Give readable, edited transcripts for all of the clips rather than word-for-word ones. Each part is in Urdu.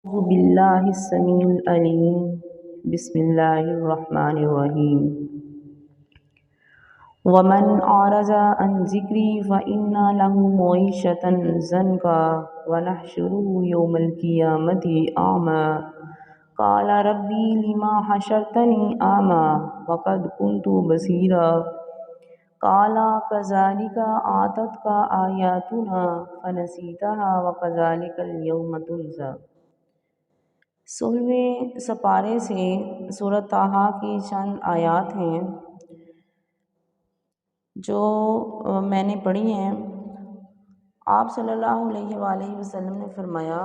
أعوذ بالله السميع العليم بسم الله الرحمن الرحيم ومن أعرض عن ذكري فإن له معيشة ضنكا ونحشره يوم القيامة أعمى قال ربي لما حشرتني أعمى وقد كنت بصيرا قال كذلك أتتك آياتنا فنسيتها وكذلك اليوم تنسى۔ 16ویں سپارے سے سورۃ طٰہٰ کی چند آیات ہیں جو میں نے پڑھی ہیں۔ آپ صلی اللہ علیہ وآلہ وسلم نے فرمایا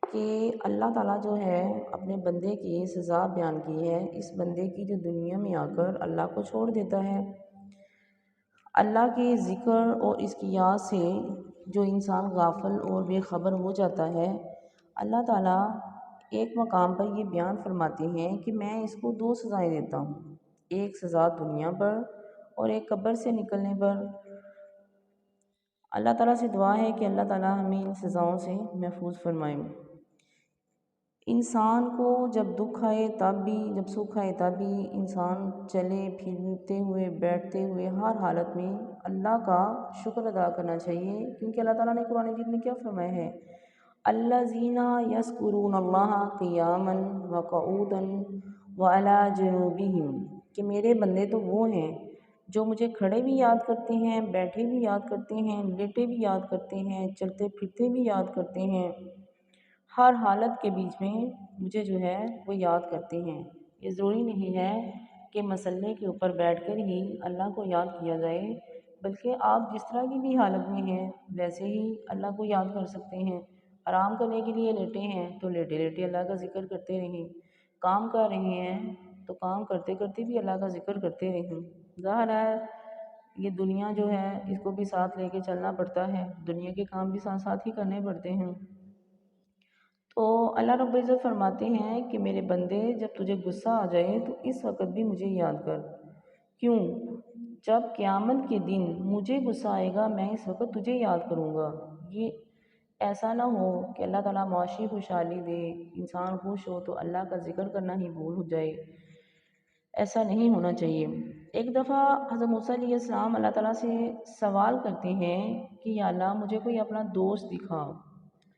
کہ اللہ تعالیٰ جو ہے اپنے بندے کی سزا بیان کی ہے، اس بندے کی جو دنیا میں آ کر اللہ کو چھوڑ دیتا ہے۔ اللہ کے ذکر اور اس کی یاد سے جو انسان غافل اور بے خبر ہو جاتا ہے، اللہ تعالیٰ ایک مقام پر یہ بیان فرماتے ہیں کہ میں اس کو 2 سزائیں دیتا ہوں، ایک سزا دنیا پر اور ایک قبر سے نکلنے پر۔ اللہ تعالیٰ سے دعا ہے کہ اللہ تعالیٰ ہمیں ان سزاؤں سے محفوظ فرمائے۔ انسان کو جب دکھ آئے تب بھی، جب سکھ آئے تب بھی انسان چلے پھرتے ہوئے، بیٹھتے ہوئے، ہر حالت میں اللہ کا شکر ادا کرنا چاہیے، کیونکہ اللہ تعالیٰ نے قرآن مجید میں کیا فرمایا ہے؟ الذین یذکرون اللہ قیاما وقعودا وعلی جنوبہم، کہ میرے بندے تو وہ ہیں جو مجھے کھڑے بھی یاد کرتے ہیں، بیٹھے بھی یاد کرتے ہیں، لیٹے بھی یاد کرتے ہیں، چلتے پھرتے بھی یاد کرتے ہیں، ہر حالت کے بیچ میں مجھے جو ہے وہ یاد کرتے ہیں۔ یہ ضروری نہیں ہے کہ مسلے کے اوپر بیٹھ کر ہی اللہ کو یاد کیا جائے، بلکہ آپ جس طرح کی بھی حالت میں ہیں ویسے ہی اللہ کو یاد کر سکتے ہیں۔ آرام کرنے کے لیے لیٹے ہیں تو لیٹے لیٹے اللہ کا ذکر کرتے رہیں، کام کر رہے ہیں تو کام کرتے کرتے بھی اللہ کا ذکر کرتے رہیں۔ ظاہر ہے یہ دنیا جو ہے اس کو بھی ساتھ لے کے چلنا پڑتا ہے، دنیا کے کام بھی ساتھ ساتھ ہی کرنے پڑتے ہیں۔ تو اللہ رب العزت فرماتے ہیں کہ میرے بندے جب تجھے غصہ آ جائے تو اس وقت بھی مجھے یاد کر، کیوں؟ جب قیامت کے دن مجھے غصہ آئے گا میں اس وقت تجھے یاد کروں گا۔ یہ ایسا نہ ہو کہ اللہ تعالیٰ معاشی خوشحالی دے، انسان خوش ہو تو اللہ کا ذکر کرنا ہی بھول ہو جائے، ایسا نہیں ہونا چاہیے۔ ایک دفعہ حضرت موسیٰ علیہ السلام اللہ تعالیٰ سے سوال کرتے ہیں کہ یا اللہ مجھے کوئی اپنا دوست دکھا،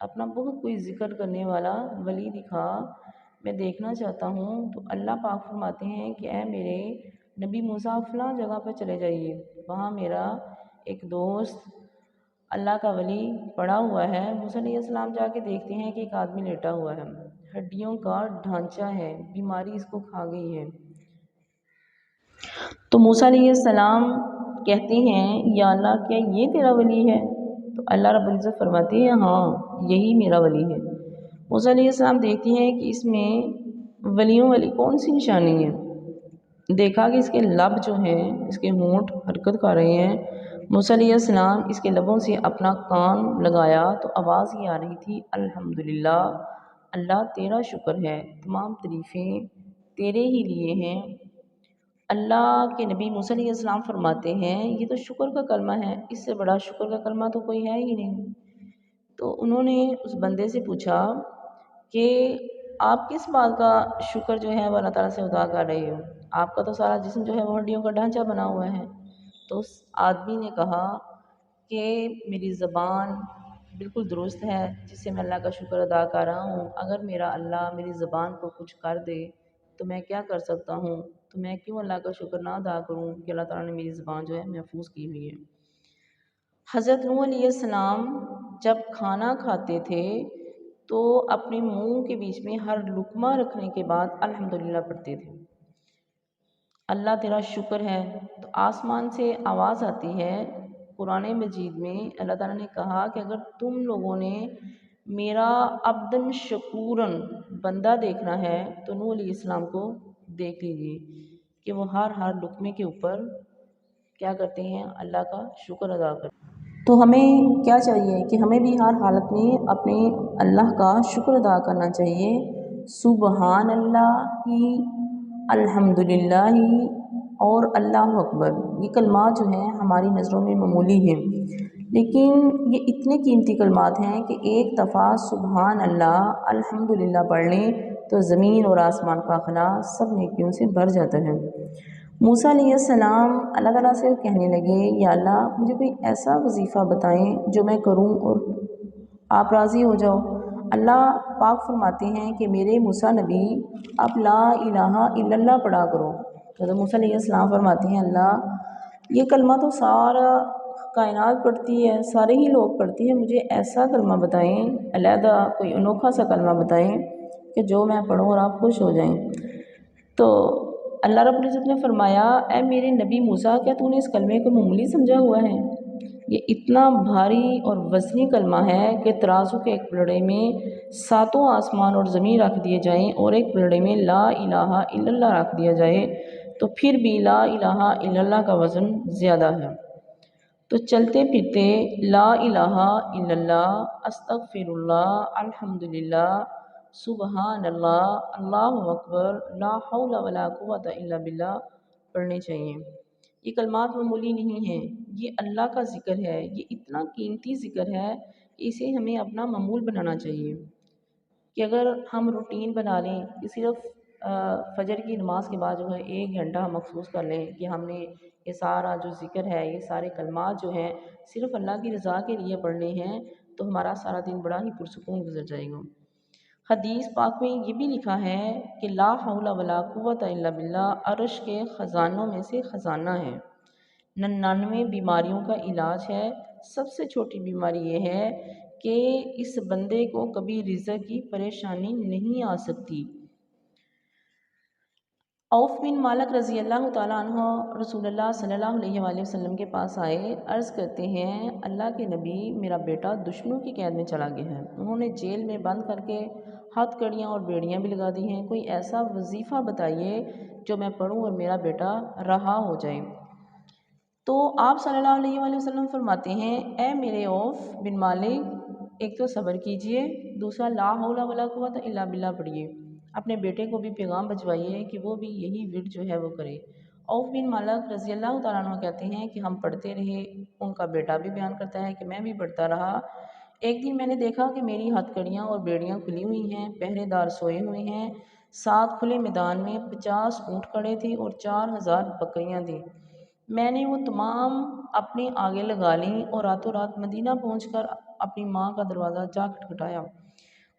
اپنا بہت کوئی ذکر کرنے والا ولی دکھا، میں دیکھنا چاہتا ہوں۔ تو اللہ پاک فرماتے ہیں کہ اے میرے نبی موسیٰ فلاں جگہ پر چلے جائیے، وہاں میرا ایک دوست اللہ کا ولی پڑا ہوا ہے۔ موسیٰ علیہ السلام جا کے دیکھتے ہیں کہ ایک آدمی لیٹا ہوا ہے، ہڈیوں کا ڈھانچہ ہے، بیماری اس کو کھا گئی ہے۔ تو موسیٰ علیہ السلام کہتے ہیں یا اللہ کیا یہ تیرا ولی ہے؟ تو اللہ رب العزت فرماتے ہیں ہاں یہی میرا ولی ہے۔ موسیٰ علیہ السلام دیکھتے ہیں کہ اس میں ولیوں والی کون سی نشانی ہے، دیکھا کہ اس کے لب جو ہیں، اس کے ہونٹ حرکت کر رہے ہیں۔ موسیٰ علیہ السلام اس کے لبوں سے اپنا کان لگایا تو آواز یہ آ رہی تھی الحمدللہ، اللہ تیرا شکر ہے، تمام تعریفیں تیرے ہی لیے ہیں۔ اللہ کے نبی موسیٰ علیہ السلام فرماتے ہیں یہ تو شکر کا کلمہ ہے، اس سے بڑا شکر کا کلمہ تو کوئی ہے ہی نہیں۔ تو انہوں نے اس بندے سے پوچھا کہ آپ کس بات کا شکر جو ہے وہ اللہ تعالیٰ سے ادا کر رہے ہو؟ آپ کا تو سارا جسم جو ہے وہ ہڈیوں کا ڈھانچہ بنا ہوا ہے۔ تو اس آدمی نے کہا کہ میری زبان بالکل درست ہے جس سے میں اللہ کا شکر ادا کر رہا ہوں، اگر میرا اللہ میری زبان کو کچھ کر دے تو میں کیا کر سکتا ہوں، تو میں کیوں اللہ کا شکر نہ ادا کروں کہ اللہ تعالیٰ نے میری زبان جو ہے محفوظ کی ہوئی ہے۔ حضرت نوح علیہ السلام جب کھانا کھاتے تھے تو اپنے منہ کے بیچ میں ہر لقمہ رکھنے کے بعد الحمدللہ پڑھتے تھے، اللہ تیرا شکر ہے۔ تو آسمان سے آواز آتی ہے قرآن مجید میں، اللہ تعالیٰ نے کہا کہ اگر تم لوگوں نے میرا عبدن شکورن بندہ دیکھنا ہے تو نوح علیہ السلام کو دیکھ لیجیے کہ وہ ہر لقمے کے اوپر کیا کرتے ہیں، اللہ کا شکر ادا کرتے ہیں۔ تو ہمیں کیا چاہیے کہ ہمیں بھی ہر حالت میں اپنے اللہ کا شکر ادا کرنا چاہیے۔ سبحان اللہ ہی، الحمدللہ ہی اور اللہ اکبر، یہ کلمات جو ہیں ہماری نظروں میں معمولی ہیں، لیکن یہ اتنے قیمتی کلمات ہیں کہ ایک دفعہ سبحان اللہ الحمدللہ پڑھ لیں تو زمین اور آسمان کا خلا سب نیکیوں سے بھر جاتا ہے۔ موسیٰ علیہ السلام اللہ تعالیٰ سے کہنے لگے، یا اللہ مجھے کوئی ایسا وظیفہ بتائیں جو میں کروں اور آپ راضی ہو جاؤ۔ اللہ پاک فرماتے ہیں کہ میرے موسیٰ نبی آپ لا الہ الا اللہ پڑھا کرو۔ حضرت موسیٰ علیہ السلام فرماتے ہیں، اللہ یہ کلمہ تو سارا کائنات پڑھتی ہے، سارے ہی لوگ پڑھتی ہیں، مجھے ایسا کلمہ بتائیں، علیحدہ کوئی انوکھا سا کلمہ بتائیں کہ جو میں پڑھوں اور آپ خوش ہو جائیں۔ تو اللہ رب العزت نے فرمایا، اے میرے نبی موسیٰ، کیا تو نے اس کلمے کو معمولی سمجھا ہوا ہے؟ یہ اتنا بھاری اور وزنی کلمہ ہے کہ ترازو کے ایک پلڑے میں ساتوں آسمان اور زمین رکھ دیے جائیں اور ایک پلڑے میں لا الہ الا اللہ رکھ دیا جائے تو پھر بھی لا الہ الا اللہ کا وزن زیادہ ہے۔ تو چلتے پھرتے لا الہ الا اللہ، استغفر اللہ، الحمدللہ، سبحان اللہ، اللہ اکبر، لا حول ولا قوت الا باللہ پڑھنے چاہیے۔ یہ کلمات معمولی نہیں ہیں، یہ اللہ کا ذکر ہے، یہ اتنا قیمتی ذکر ہے کہ اسے ہمیں اپنا معمول بنانا چاہیے۔ کہ اگر ہم روٹین بنا لیں کہ صرف فجر کی نماز کے بعد جو ہے 1 گھنٹہ ہم مخصوص کر لیں کہ ہم نے یہ سارا جو ذکر ہے، یہ سارے کلمات جو ہیں صرف اللہ کی رضا کے لیے پڑھنے ہیں، تو ہمارا سارا دن بڑا ہی پرسکون گزر جائے گا۔ حدیث پاک میں یہ بھی لکھا ہے کہ لا حول ولا قوت الا باللہ عرش کے خزانوں میں سے خزانہ ہے، 99 بیماریوں کا علاج ہے۔ سب سے چھوٹی بیماری یہ ہے کہ اس بندے کو کبھی رزق کی پریشانی نہیں آ سکتی۔ عوف بن مالک رضی اللہ تعالیٰ عنہ رسول اللہ صلی اللہ علیہ وآلہ وسلم کے پاس آئے، عرض کرتے ہیں، اللہ کے نبی میرا بیٹا دشمنوں کی قید میں چلا گیا ہے، انہوں نے جیل میں بند کر کے ہتھ کڑیاں اور بیڑیاں بھی لگا دی ہیں، کوئی ایسا وظیفہ بتائیے جو میں پڑھوں اور میرا بیٹا رہا ہو جائے۔ تو آپ صلی اللہ علیہ وآلہ وسلم فرماتے ہیں، اے میرے عوف بن مالک، ایک تو صبر کیجئے، دوسرا لا حول ولا قوت الا باللہ پڑھیے، اپنے بیٹے کو بھی پیغام بھجوائیے کہ وہ بھی یہی ورد جو ہے وہ کرے۔ عوف بن مالک رضی اللہ تعالیٰ عنہ کہتے ہیں کہ ہم پڑھتے رہے، ان کا بیٹا بھی بیان کرتا ہے کہ میں بھی پڑھتا رہا۔ ایک دن میں نے دیکھا کہ میری ہتھ کڑیاں اور بیڑیاں کھلی ہوئی ہیں، پہرے دار سوئے ہوئے ہیں، ساتھ کھلے میدان میں 50 اونٹ کھڑے تھے اور 4000 بکریاں تھیں۔ میں نے وہ تمام اپنے آگے لگا لیں اور راتوں رات مدینہ پہنچ کر اپنی ماں کا دروازہ جا کھٹکھٹایا۔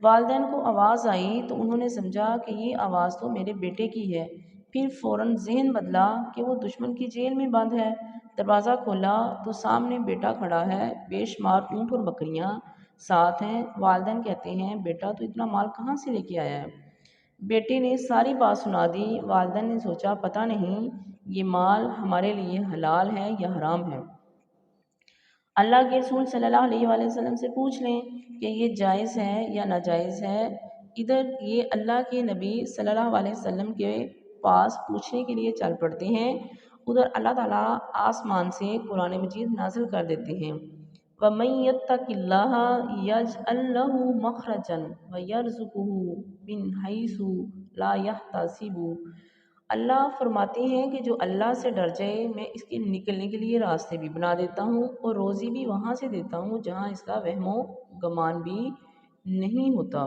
والدین کو آواز آئی تو انہوں نے سمجھا کہ یہ آواز تو میرے بیٹے کی ہے، پھر فوراً ذہن بدلا کہ وہ دشمن کی جیل میں بند ہے۔ دروازہ کھولا تو سامنے بیٹا کھڑا ہے، بے شمار اونٹ اور بکریاں ساتھ ہیں۔ والدین کہتے ہیں، بیٹا تو اتنا مال کہاں سے لے کے آیا ہے؟ بیٹے نے ساری بات سنا دی۔ والدین نے سوچا پتہ نہیں یہ مال ہمارے لیے حلال ہے یا حرام ہے، اللہ کے رسول صلی اللہ علیہ وآلہ وسلم سے پوچھ لیں کہ یہ جائز ہے یا ناجائز ہے۔ ادھر یہ اللہ کے نبی صلی اللہ علیہ وسلم کے پاس پوچھنے کے لیے چل پڑتے ہیں، ادھر اللہ تعالیٰ آسمان سے قرآن مجید نازل کر دیتے ہیں، وَمَن يَتَّقِ اللَّهَ يَجْعَل لَّهُ مَخْرَجًا وَيَرْزُقْهُ مِنْ حَيْثُ لَا يَحْتَسِبُ۔ اللہ فرماتے ہیں کہ جو اللہ سے ڈر جائے، میں اس کے نکلنے کے لیے راستے بھی بنا دیتا ہوں اور روزی بھی وہاں سے دیتا ہوں جہاں اس کا وہم و گمان بھی نہیں ہوتا۔